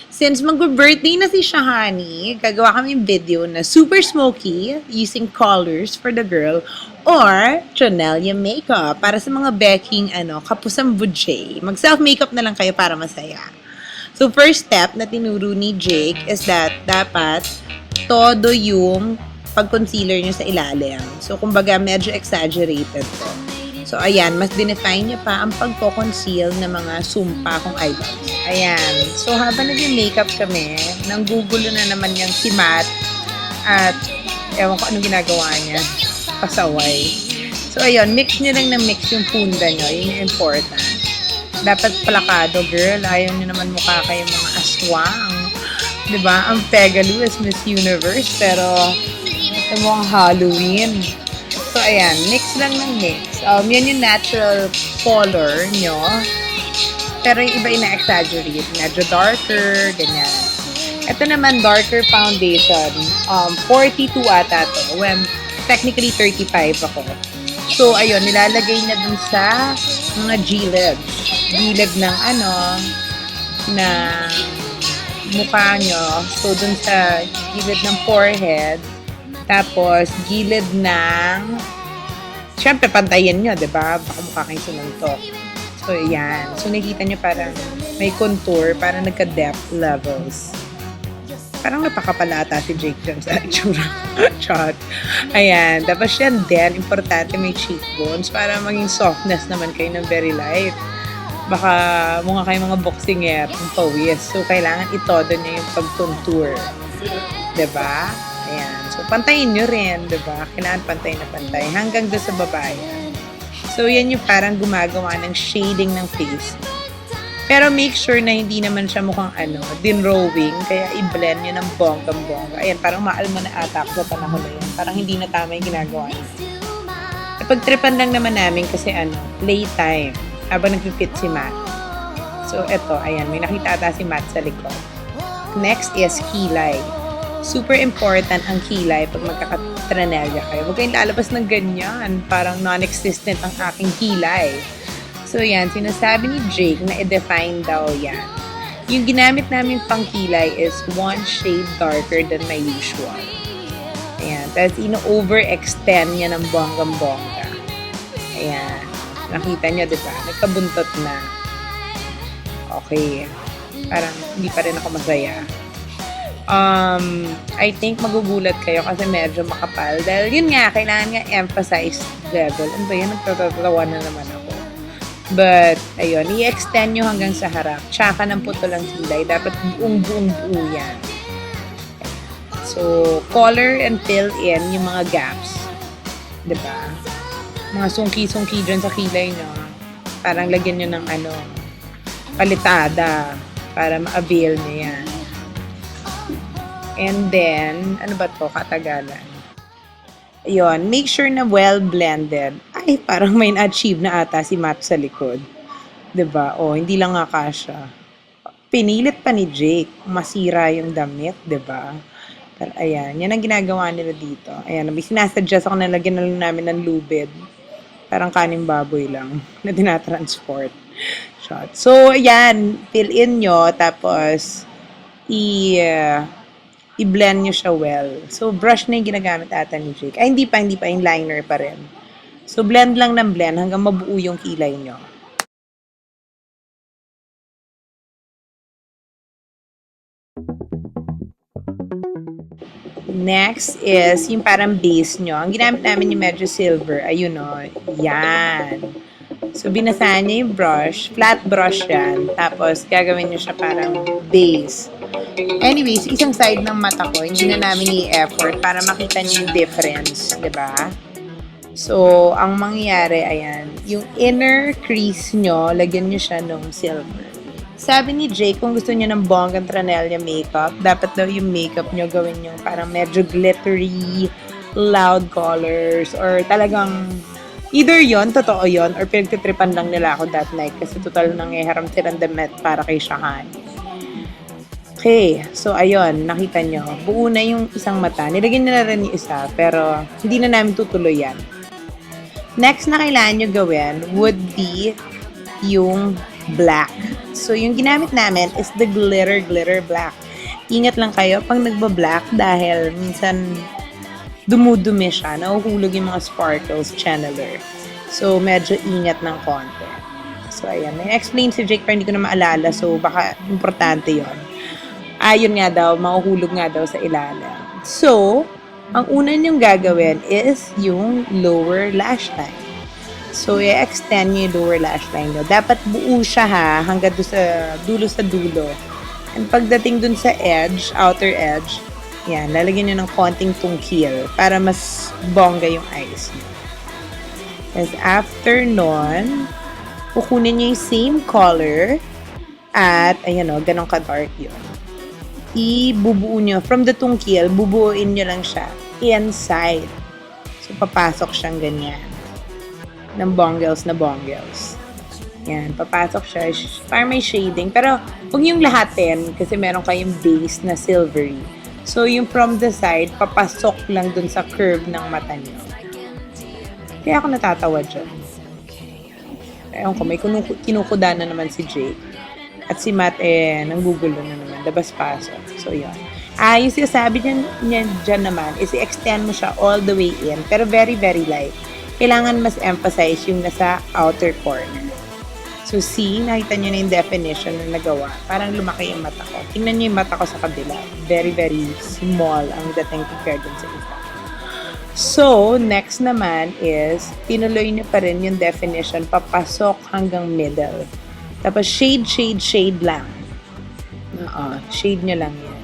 Since mag-birthday na si Shahani, gagawa kami video na super smoky using colors for the girl or Channelia makeup para sa mga beking kapusang budget. Mag-self-makeup na lang kayo para masaya. So, first step na tinuro ni Jake is that dapat todo yung pag-concealer nyo sa ilalim. So, kumbaga, medyo exaggerated to. So, ayan, mas dinefine niya pa ang pagko-conceal ng mga sumpa kong eyebrows. Ayan. So, habang nag-makeup kami, nanggugulo na naman yung si Matt at ewan ko anong ginagawa niya. Pasaway. So, ayun, mix nyo lang ng mix yung punda nyo. Yun yung important. Dapat plakado, girl. Ayaw nyo naman mukha kayong mga aswang. Diba? Ang Pegalu is Miss Universe, pero ito mo ang Halloween. So, ayan. Mix lang ng mix. Yan yung natural color nyo. Pero yung iba ina-exaggerate. Medyo darker, ganyan. Ito naman, darker foundation. 42 ata to. When, technically, 35 ako. So, ayun, nilalagay na dun sa mga gilid. Gilid ng na mukha nyo. So, dun sa gilid ng forehead. Tapos, gilid ng syempre, pantayin nyo, diba? Baka mukha kayong sinuntok. So, yan. So, nakikita nyo parang may contour, parang nagka-depth levels. Parang napakapala ata si Jake dyan sa itsura. Chot. Ayan. Tapos yan din, importante may cheekbones para maging softness naman kayo ng very light. Baka mukha kayong mga boxinger, ng pawis. So, kailangan itodo nyo yung pag-contour. Diba? Ayan. So, pantayin nyo rin, diba? Kailangan pantay na pantay. Hanggang doon sa babae. So, yan yung parang gumagawa ng shading ng face. Pero make sure na hindi naman siya mukhang dinrowing. Kaya i-blend nyo ng bonggang-bongga. Ayan, parang maalma na ata ako sa panahon na yan. Parang hindi na tama yung ginagawa niya. Pagtripan lang naman namin kasi playtime. Habang nag-fit si Matt. So, eto, ayan, may nakita ata si Matt sa likod. Next is kilay. Super important ang kilay pag magkakatranelya kayo. Huwag kayong lalabas ng ganyan. Parang non-existent ang aking kilay. So, yan. Sinasabi ni Jake na i-define daw yan. Yung ginamit namin pang kilay is one shade darker than my usual. Ayan. Tapos, ino-overextend niya ng bonggang-bongga. Ayan. Nakita niyo, diba? Nagkabuntot na. Okay. Parang hindi pa rin ako masaya. I think magugulat kayo kasi medyo makapal. Dahil yun nga, kailangan nga emphasize level. Ano ba yan? Nagtatawa na naman ako. But, ayun, i-extend nyo hanggang sa harap. Tsaka ng putol ang kilay. Dapat buong-buo yan. So, color and fill in yung mga gaps. Diba? Mga sungki-sungki dyan sa kilay nyo. Parang lagyan nyo ng palitada para ma-avail nyo yan. And then, ano ba to? Katagalan. Ayun, make sure na well-blended. Ay, parang may na-achieve na ata si Matt sa likod. 'Di ba? Oh, hindi lang nga kasha. Pinilit pa ni Jake. Masira yung damit, 'di ba? Pero ayan, yan ang ginagawa nila dito. Ayan, may sinasuggest ako na lagyan na lang namin ng lubid. Parang kaning baboy lang na tinatransport. Shot. So, ayan, fill in nyo, tapos i-blend nyo siya well. So, brush na yung ginagamit ata ni Jake. Ay, hindi pa, yung liner pa rin. So, blend lang ng blend hanggang mabuo yung kilay nyo. Next is yung parang base nyo. Ang ginamit namin yung medyo silver. Ayun o. Yan. So, binasahan niya yung brush. Flat brush yan. Tapos, gagawin niyo siya parang base. Anyways, isang side ng mata ko, hindi na namin i-effort para makita niyo yung difference. Diba? So, ang mangyayari, ayan. Yung inner crease nyo, lagyan nyo siya ng silver. Sabi ni Jake, kung gusto niyo ng bonggang Tranellia makeup, dapat daw yung makeup nyo gawin nyo parang medyo glittery, loud colors, or talagang either yon, totoo yon, or pinagtitripan lang nila ako that night kasi total nangyaharam silang damit para kay Shahani. Okay, so ayun, nakita nyo, buo na yung isang mata. Nilagyan nila rin yung isa, pero hindi na namin tutuloy yan. Next na kailangan nyo gawin would be yung black. So, yung ginamit namin is the glitter black. Ingat lang kayo pag nagba-black dahil minsan dumudumi siya, nahuhulog yung mga sparkles channeler. So, medyo ingat ng konti. So, ayan. May explain si Jake pero hindi ko na maalala. So, baka importante yon. Ayun nga daw, mahuhulog nga daw sa ilalim. So, ang una niyong gagawin is yung lower lash line. So, i-extend niyo yung lower lash line niyo. Dapat buo siya ha, hanggang doon sa dulo. And pagdating dun sa edge, outer edge, yan, lalagyan niyo ng konting tungkil para mas bongga yung eyes niyo. As after nun, kukunin niyo yung same color at, ayan o, ganun ka-dark yun. Ibubuo nyo. From the tungkil, bubuuin nyo lang siya inside. So, papasok siyang ganyan. Ng bongles na bongles. Yan, papasok siya. Parang may shading. Pero, huwag yung lahatin kasi meron kayong base na silvery. So, yung from the side, papasok lang dun sa curve ng mata nyo. Kaya ako natatawa dyan. Ewan ko, may kinukuda na naman si Jake. At si Matt, nanggugulo na naman. Labas-pasok. So, yun. Yung sinasabi niya dyan naman is i-extend mo siya all the way in. Pero very, very light. Kailangan mas emphasize yung nasa outer corner. So, see, nakita niyo na yung definition na nagawa. Parang lumaki yung mata ko. Tingnan niyo yung mata ko sa kabila. Very, very small ang dating compared dun sa isa. So, next naman is, tinuloy niyo pa rin yung definition papasok hanggang middle. Tapos, shade lang. Shade nyo lang yan.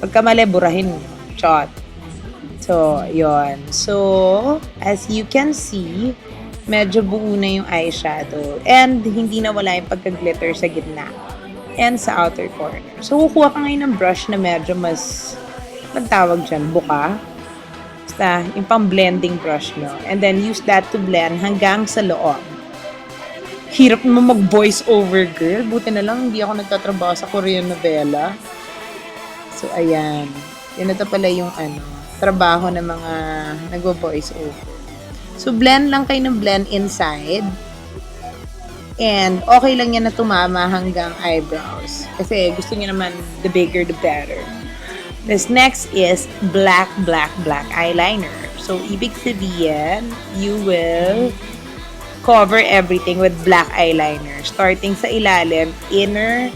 Pagka mali, burahin nyo. Shot. So, yon. So, as you can see, medyo buo na yung eyeshadow. And, hindi na wala yung pagka-glitter sa gitna. And sa outer corner. So, kukuha ka ngayon ng brush na medyo mas, magtawag dyan, buka. Basta, yung pang-blending brush nyo. And then, use that to blend hanggang sa loob. Hirap mo mag-voice over, girl. Buti na lang, hindi ako nagtatrabaho sa Korean novela. So, ayan. Yan ito pala yung trabaho ng mga nag-voice over. So, blend lang kayo ng blend inside. And, okay lang yan na tumama hanggang eyebrows. Kasi gusto niyo naman, the bigger, the better. This next is black eyeliner. So, ibig sabihin, you will cover everything with black eyeliner. Starting sa ilalim, inner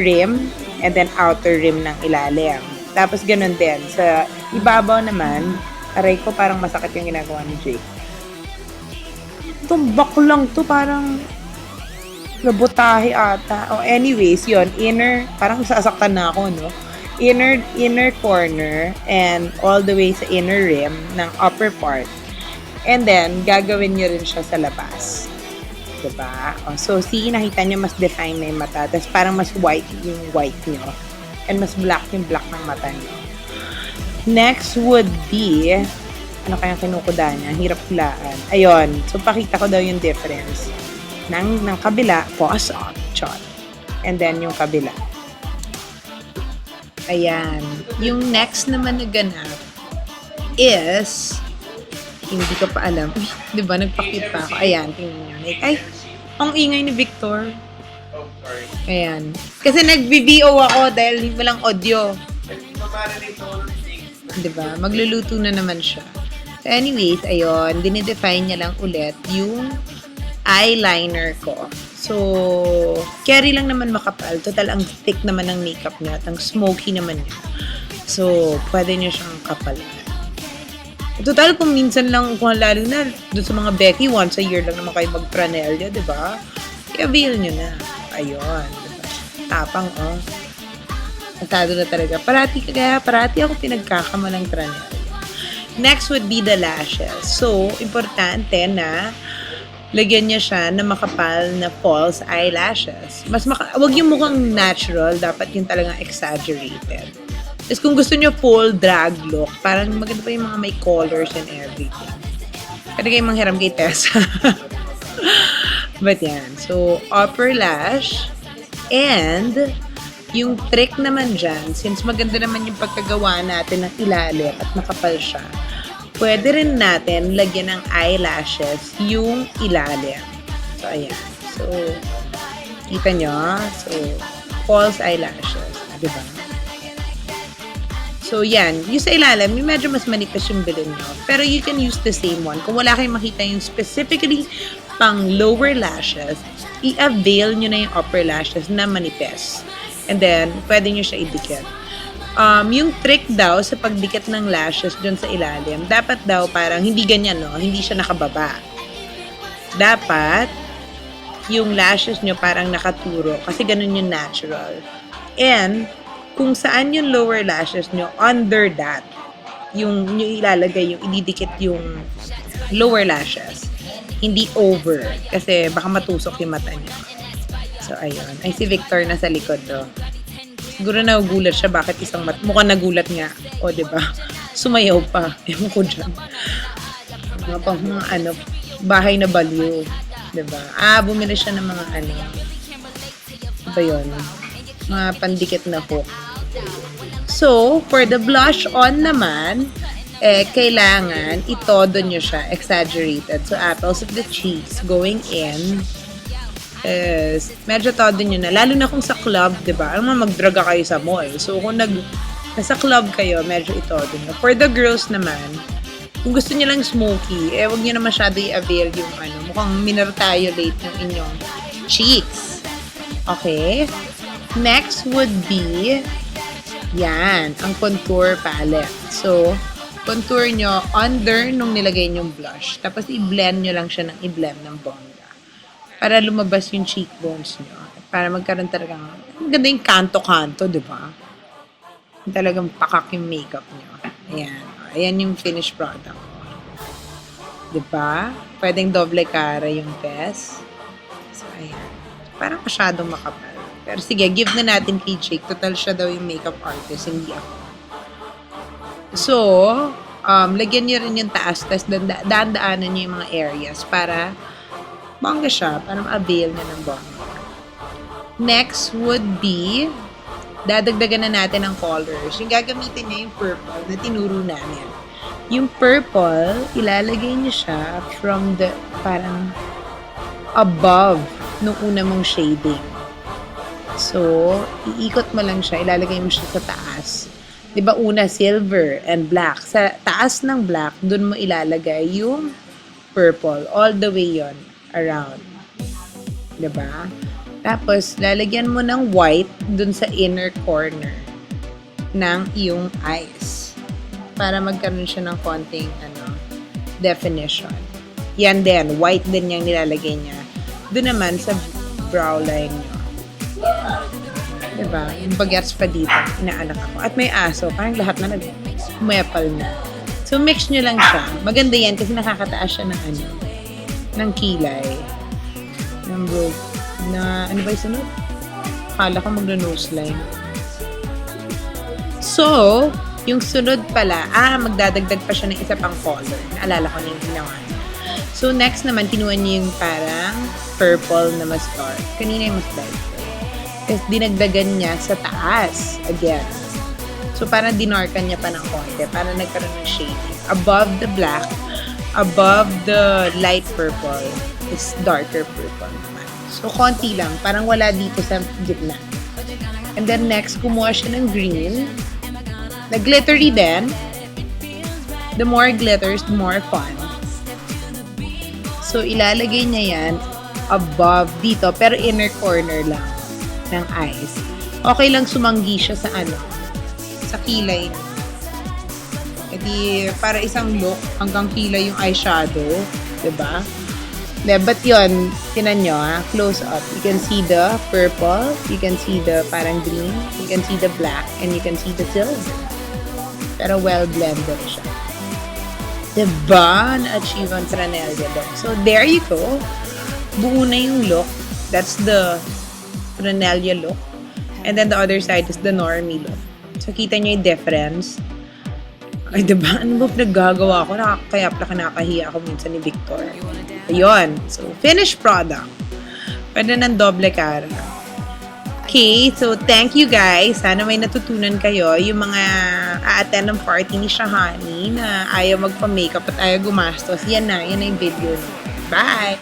rim, and then outer rim ng ilalim. Tapos ganun din. Sa ibabaw naman, aray ko parang masakit yung ginagawa ni Jake. Tumbak lang to, parang nabotahe ata. Anyways, yon inner, parang sasaktan na ako, no? Inner corner and all the way sa inner rim ng upper part. And then, gagawin nyo rin siya sa labas. Diba? So, see, nakita nyo mas define na yung mata. Tapos parang mas white yung white nyo. And mas black yung black ng mata nyo. Next would be, ano kayang kinukuda niya? Hirap hulaan. Ayun. So, pakita ko daw yung difference. Ng kabila, pause up, shot. And then, yung kabila. Ayan. Yung next naman na ganap is, hindi ko pa alam. Di ba, nagpakit pa ako. Ayan, tingnan nyo. Like, ay, ang ingay ni Victor. Oh, sorry. Ayan. Kasi nag-VO ako dahil walang audio. Di ba? Magluluto na naman siya. So anyways, ayun, dinidefine niya lang ulit yung eyeliner ko. So, carry lang naman makapal. Total, ang thick naman ng makeup niya at ang smoky naman niya. So, pwede niya siyang kapalan. Total, kung minsan lang, kung lalo na doon sa mga Becky, once a year lang naman kayo mag-Franellia, di ba? I-avail nyo na. Ayun, diba? Tapang, Matado na talaga. Parati ako pinagkakamalang Franellia. Next would be the lashes. So, importante na lagyan niya siya na makapal na false eyelashes. Wag yung mukhang natural, dapat yung talagang exaggerated. Tapos kung gusto nyo full drag look, parang maganda pa yung mga may colors and everything. Pwede kayong manghiram kay Tessa. But yan. So, upper lash. And, yung trick naman dyan, since maganda naman yung pagkagawa natin ng ilalim at makapal siya, pwede rin natin lagyan ng eyelashes yung ilalim. So, ayan. So, kita nyo? So, false eyelashes. Diba? So, yan. Yung sa ilalim, yung medyo mas manipis yung bilin nyo. Pero you can use the same one. Kung wala kayong makita yung specifically pang lower lashes, i-avail nyo na yung upper lashes na manipis. And then, pwede nyo siya idikit. Yung trick daw sa pagdikit ng lashes dun sa ilalim, dapat daw parang hindi ganyan, no? Hindi siya nakababa. Dapat, yung lashes nyo parang nakaturo kasi ganun yung natural. And, kung saan yung lower lashes nyo, under that, yung ilalagay, yung ididikit yung lower lashes. Hindi over. Kasi baka matusok yung mata nyo. So, ayun. Ay, si Victor na sa likod, do. Siguro nagugulat siya bakit isang mukhang nagulat nga. O, diba? Sumayaw pa. Ewan ko dyan. Mga bahay na baliw. Diba? Bumili siya ng mga ba yun? Mga pandikit na hook. So, for the blush on naman, kailangan itodo nyo siya, exaggerated. So, apples of the cheeks going in. Medyo todo nyo na. Lalo na kung sa club, diba? Alam mo, magdraga kayo sa mall. So, kung nasa club kayo, medyo itodo nyo. For the girls naman, kung gusto nyo lang smoky, wag nyo na masyado i-avail yung mukhang minertayolate yung inyong cheeks. Okay? Next would be yan, ang contour palette. So, contour nyo under nung nilagay nyong blush. Tapos, i-blend nyo lang siya ng i-blend ng bongga. Para lumabas yung cheekbones nyo. Para magkaroon talagang, ang ganda yung kanto-kanto, di ba? Talagang pakak yung makeup nyo. Ayan. Ayan yung finished product. Di ba? Pwedeng doble cara yung best. So, ayan. Parang masyadong makapal. Pero sige, give na natin kay Jake. Total siya daw yung makeup artist, hindi ako. So, lagyan niyo rin yung taas, tapos daan-daanan niyo yung mga areas para bongga siya, para ma-avail niya ng bongga. Next would be, dadagdagan na natin ang colors. Yung gagamitin niya yung purple na tinuro namin. Yung purple, ilalagay niyo siya from the, parang above nung una mong shading. So, iikot mo lang siya, ilalagay mo siya sa taas. 'Di ba una silver and black. Sa taas ng black, dun mo ilalagay yung purple. All the way yon around. 'Di ba? Tapos, lalagyan mo ng white dun sa inner corner ng iyong eyes. Para magkaroon siya ng konting definition. Yan din, white din yung nilalagay niya. Doon naman sa brow line nyo. Diba? Yung bagets pa dito, inaanak ako. At may aso, parang lahat na nag-umepal na. So, mix nyo lang siya. Maganda yan kasi nakakataas siya ng kilay. Ng brow. Ano ba yung sunod? Akala ko magno-nose line. So, yung sunod pala, magdadagdag pa siya ng isa pang color. Naalala ko na yung ginawa niya. So, next naman, kinuha niya yung parang purple na mas dark. Kanina yung mas light. Tapos, dinagdagan niya sa taas. Again. So, parang dinarkan niya pa ng konti. Para nagkaroon ng shading. Above the black, above the light purple, is darker purple naman. So, konti lang. Parang wala dito sa gitna. And then, next, kumuha siya ng green. Na glittery din. The more glitters, the more fun. So, ilalagay niya yan above dito, pero inner corner lang ng eyes. Okay lang sumanggi siya sa sa kilay. Edi, para isang look, hanggang kilay yung eyeshadow. Diba? But yun, tinan nyo close up. You can see the purple, you can see the parang green, you can see the black, and you can see the silver. Pero well blended siya. Diba? Na-achieve ang Tranelia look. So, there you go. Buo na yung look. That's the Tranelia look. And then the other side is the normie look. So, kita nyo yung difference. Ay, diba? Ano ba nagagawa ko? Kaya pala kinakahiya ako minsan ni Victor. Ayun. So, finished product. Pwede ng doble cara. Okay, so thank you guys. Sana may natutunan kayo. Yung mga a-attend ng party ni Shahani na ayaw magpa-makeup at ayaw gumastos. Yan na yung video. Bye!